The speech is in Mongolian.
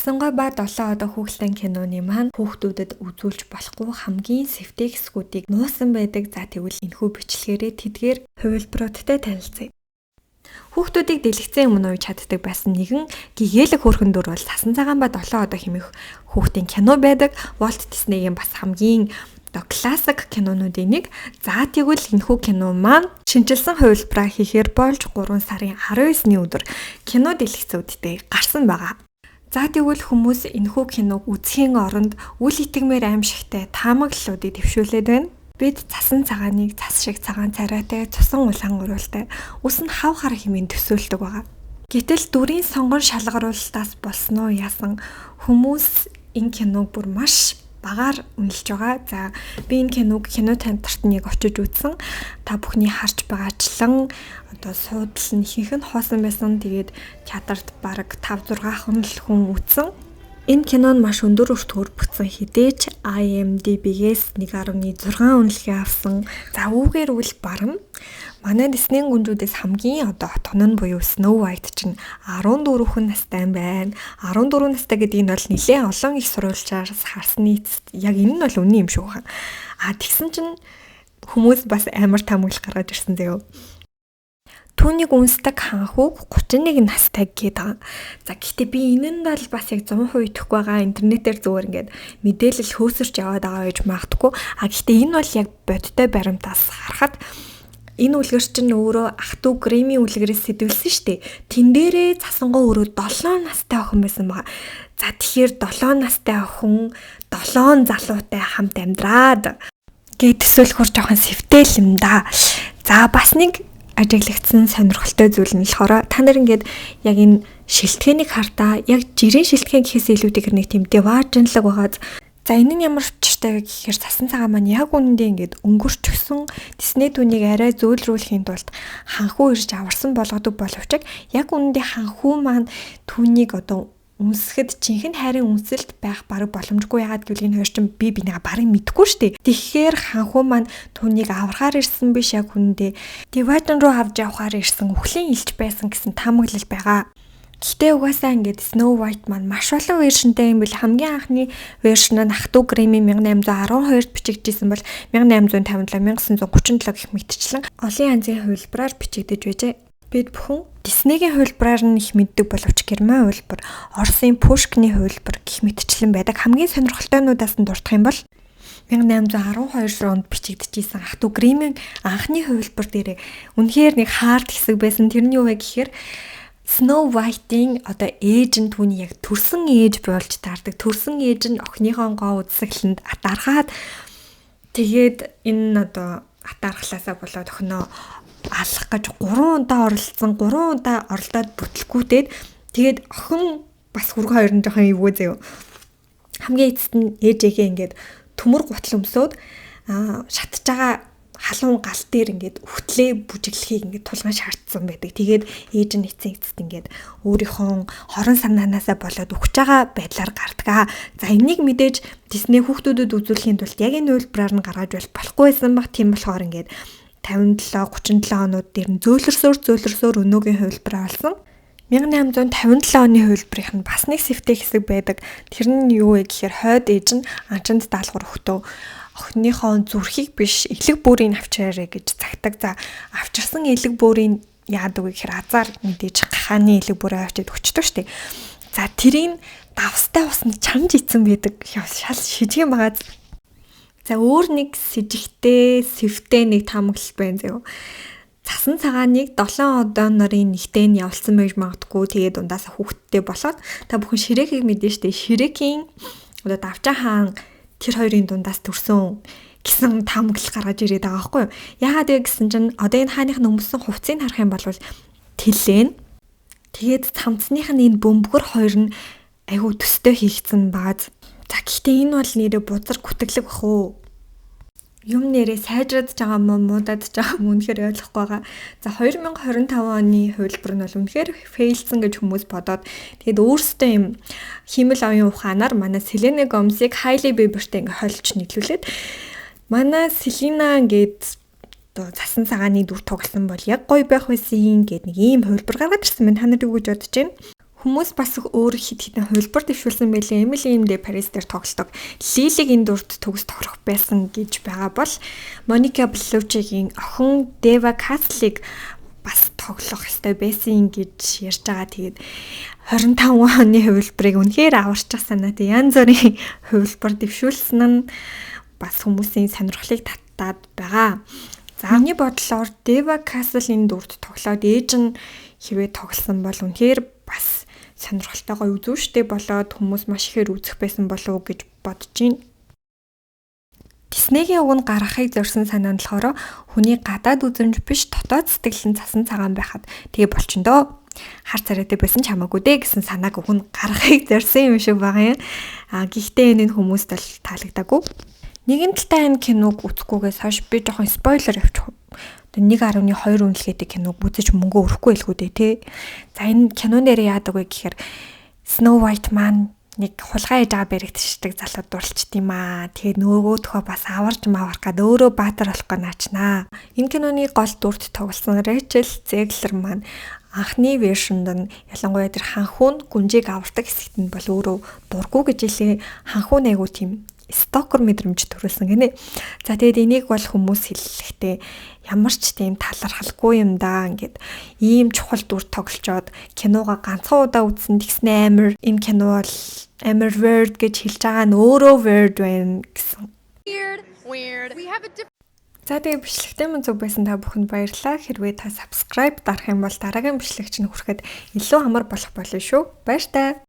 Ялангуяа ба 7 одоо хүүхэлдэйн киноны маань хүүхдүүдэд үзүүлж болохгүй хамгийн сэвтэй хэсгүүдийг нуусан байдаг. За тэгвэл энэхүү бичлэгээрээ тэдгээр хувилбаруудтай танилцъя. Хүүхдүүдийг дэлгэцэн өмнө уйж чаддаг байсан нэгэн гэгээлэг хөөрхөн дүр бол Цасан цагаан ба 7 одоо хэмээх хүүхдийн кино байдаг. Walt Disney-ийн бас хамгийн классик кинонуудын нэг. За тэгвэл энэхүү кино маань шинжилсэн хувилбараа хийхээр болж 3 сарын 19-ний өдөр кино дэлгэцүүдтэй гарсан байгаа. За тэгвэл хүмүүс энэхүү киног үзэхийн оронд үл итгэмээр аимшигтай таамаглалуудыг дэвшүүлээд байна. Бид цасан цагааныг цас шиг цагаан царайтай, цусан улаан уруултай, ус нь хав хар хэмээн төсөөлдөг байгаа. Гэтэл дүрийн сонгон шалгаруулалтаас болсноо яасан хүмүүс энэ киног бүр маш багаар үнэлж байгаа. За би энэ киног кино центрт нэг очиж үзсэн. Та бүхний харж байгаачлан одоо суудлал нь ихэнх нь хоосон байсан. Тэгээд театрт бараг 5-6 хон л хүн үзсэн. Энэ кино нь маш өндөр өрт хүрбэгдсэн хэдээч IMDb-гээс 1.6 үнэлгээ авсан. За үүгээр үл барам манай Disney-ийн гүнжүүдээс хамгийн одоо отгон нь буюу Snow White чинь 14 хүн настай юм байна. 14 настай гэдэг нь бол нэлээд олон их сурвалжаар харсны яг энэ нь бол үнэн юм шүү хаа. Тэгсэн чинь хүмүүс бас амар таамаглал гаргаж ирсэн заяо. Түүнийг үнсдэг ханхуг 31 настай гээд байгаа. За гэхдээ би энэ нь бол бас яг 100% итгэхгүй байгаа. Интернетээр зүгээр ингээд мэдээлэл хөөсөрч яваад байгаа гэж магадгүй. Гэхдээ энэ бол яг бодтой баримтаас харахад энэ үлгэр чинь өөрөө ах トゥ Грэмми үлгэрээс сэтвэлсэн шүү дээ. Тэн дээрээ Цасангоо өөрөө 7 настай охин байсан байгаа. За тэгэхээр 7 настай охин 7 залуутай хамт амьдраад гээд төсөөлөхөр жоохон сэвтэл юм да. За бас нэг ажиглагдсан сонирхолтой зүйл нь болохоор та нар ингээд яг энэ шилтгэнийг хартаа яг жирийн шилтгэн гэхээс илүүтэйгэр нэг тийм деважинлаг байгаа. За энэ нь ямар учиртай гэхээр Цасан цагаан маань яг үнэндээ ингээд өнгөрчсөн Disney түүнийг арай зөөлрүүлэхийн тулд ханхуу ирж аварсан болгодог боловч яг үнэндээ ханхуу маань түүнийг одоо үнсгэд жинхэнэ хайрын үнсэлт байх бараг боломжгүй. Яагаад гэвэл энэ хоёр чинь бинийгаа барыг мэдгүй шүү дээ. Тэгэхээр ханхуу маань түүнийг аврахаар ирсэн биш, яг хүндээ Divine руу авч явахаар ирсэн үхлийн илч байсан гэсэн таамаглал байгаа. Гэхдээ угаасаа ингээд Snow White маань маш олон вершнтэй юм бил. Хамгийн анхны вершн нь ах トゥ Грэмми 1812-д бичигдсэн бол 1857 1937 гэх мэтчлэн олон янзын хувилбараар бичигдэж байжээ. Бид бүхэн Disney-гийн хувилбараар нь их мэддэг боловч Герман хувилбар, Оросын Пушкины хувилбар гэх мэтчлэн байдаг. Хамгийн сонирхолтойнуудаас нь дурдах юм бол 1812 онд бичигдчихсэн ах トゥ Грэммийн анхны хувилбар дээр үнэхээр нэг хаард хэсэг байсан. Тэр нь юу вэ гэхээр Snow White-ийн одоо ээж нь түүний яг төрсөн ээж болж таардаг. Төрсөн ээж нь охиныхоо гоо үзэсгэлэнд атаархаад тэгээд энэ одоо атаархлаасаа болоод охиноо алах гэж 3 удаа оролцсон. 3 удаа оролдоод бүтлгүүтээд тэгээд охин бас хүргэн хоёр нь жоохон эвгүй заяа. Хамгийн эцэст нь ээжээгээ ингээд төмөр гутал өмсөөд шатж байгаа халуун гал дээр ингээд өгтлээ бүжиглэхийг ингээд тулган шаардсан байдаг. Тэгээд ээж нь эцэст ингээд өөрийнхөө хорон санаанаасаа болоод өгч байгаа байдлаар гардаг. За энийг мэдээж Disney хүүхдүүдэд үзүүлэхийн тулд яг энэ үйлбраар нь гаргаж болохгүй байсан баг. Тийм болохоор ингээд 57 37 онууд дээр нь зөөлрсөөр өнөөгийн хувилбараа олсон. 1857 оны хувилбарынх нь бас нэг сэвтэй хэсэг байдаг. Тэр нь юу вэ гэхээр хойд ээж нь анчанд даалгавар өгтөө охиныхоо зүрхийг биш элэг бөөрийг авчираа гэж цагтаг. За авчирсан элэг бөөрийг яадаг вэ гэхээр азар мэдээж гахааны элэг бөөрөө авчиад өчтөө штеп. За тэрийг давстай усны чанж ийцэн байдаг. Шал шижгэн байгаа. За өөр нэг сэжигтэй, сэвтэй нэг таамаглал байна заяа. Цасан цагааныг 7 одоо нарын нэгтэн явуулсан байж магадгүй. Тэгээд дундаас хүүхдтэй болоод та бүхэн Шрэкийг мэдэн штэ. Шрэкийн одоо давчаа хаан тэр хоёрын дундаас төрсөн гэсэн таамаглал гаргаж ирээд байгаа байхгүй юу? Яагаад вэ гэсэн чинь одоо энэ хааных нь өмсөн хувцсыг харах юм бол тэлэн. Тэгээд цамцных нь энэ бөмбөгөр хоёр нь айгүй төстэй хийгдсэн бааз. За гэхдээ энэ бол нэрээ бузар гүтгэлэг бах уу? Юм нэрээ сайжраад байгаа муудаад байгаа юм үнэхээр ойлгохгүй байгаа. За 2025 оны хувилбар нь бол үнэхээр фейлсэн гэж хүмүүс бодоод тэгээд өөрсдөө юм химэл оюун ухаанаар манай Селена Гомесийг Хайли Бибертэй ингээ холж нийлүүлээд манай Селена ингээд одоо Цасан цагааны дүр тоглосон бол яг гоё байх байсан гэд нэг ийм хувилбар гаргаад ирсэн байна. Та нар юу гэж бодож байна? Хүмүүс бас өөр хит хитэн хувилбар дэвшүүлсэн байлээ. Эмили Эмдэ Парис дээр тоглодог. Лилиг энэ дүрд төгс торох байсан гэж байгаа бол Моника Беллучигийн охин Дева Каслиг бас тоглох ёстой байсан гэж ярьж байгаа. Тэгээд 25 оны хувилбарыг үнэхээр аварчих санаа. Тэг янз бүрийн хувилбар дэвшүүлсэн нь бас хүмүүсийн сонирхлыг татаад байгаа. За миний бодлоор Дева Касл энэ дүрд тоглоод ээж нь хэрвээ тоглосон бол үнэхээр бас сонирхолтойгоо үзүүштэй болоод хүмүүс маш ихээр үзэх байсан болов уу гэж бодож байна. Диснейгийн уг нь гаргахыг зорьсон санаа нь болохоор хүний гадаад үзэмж биш дотоод сэтгэл нь цасан цагаан байхад тэгээ болчихно. Хар царайтай байсан ч хамаагүй дээ гэсэн санааг уг нь гаргахыг зорьсон юм шиг байгаа юм. Гэхдээ энэ хүмүүст л таалагдаагүй. Нэгэн талаа энэ киног үзэхгүйгээс хойш би жоохон спойлер явуучих. 1.2 үнэлгээтэй киног үзэж мөнгө өрөхгүй байлгүй дээ тий. За энэ кинон дээр яадаг вэ гэхээр Snow White маань нэг хулгай ээж байгаа баригдчихдаг залууд дурлчт юм аа. Тэгээд нөгөөдхөө бас аварж маварх гад өөрөө баатар болох гэж наачнаа. Энэ киноны гол дүрт тоглосон Рэйчел Зеглер маань анхны вершинд нь ялангуяа тэр ханхуу гүнжийг авардаг хэсэгт нь бол өөрөө дурггүй гэж хэлээ. Ханхуу найгуу тийм стокер мэдрэмж төрүүлсэн гинэ. За тэгээд энийг бол хүмүүс хэлэхдээ ямар ч тийм талархалгүй юм да. Ингээд ийм чухал дүр тоглолцоод киноога ганцхан удаа үзсэн тэгснэ амар энэ кино бол амар weird гэж хэлж байгаа нь өөрөө weird байна гэсэн. Weird. За тэгээд бичлэгтэй мөн зүг байсан та бүхэнд баярлалаа. Хэрвээ та subscribe дарах юм бол дараагийн бичлэг чинь хүрэхэд илүү амар болох болно шүү. Баяр таа.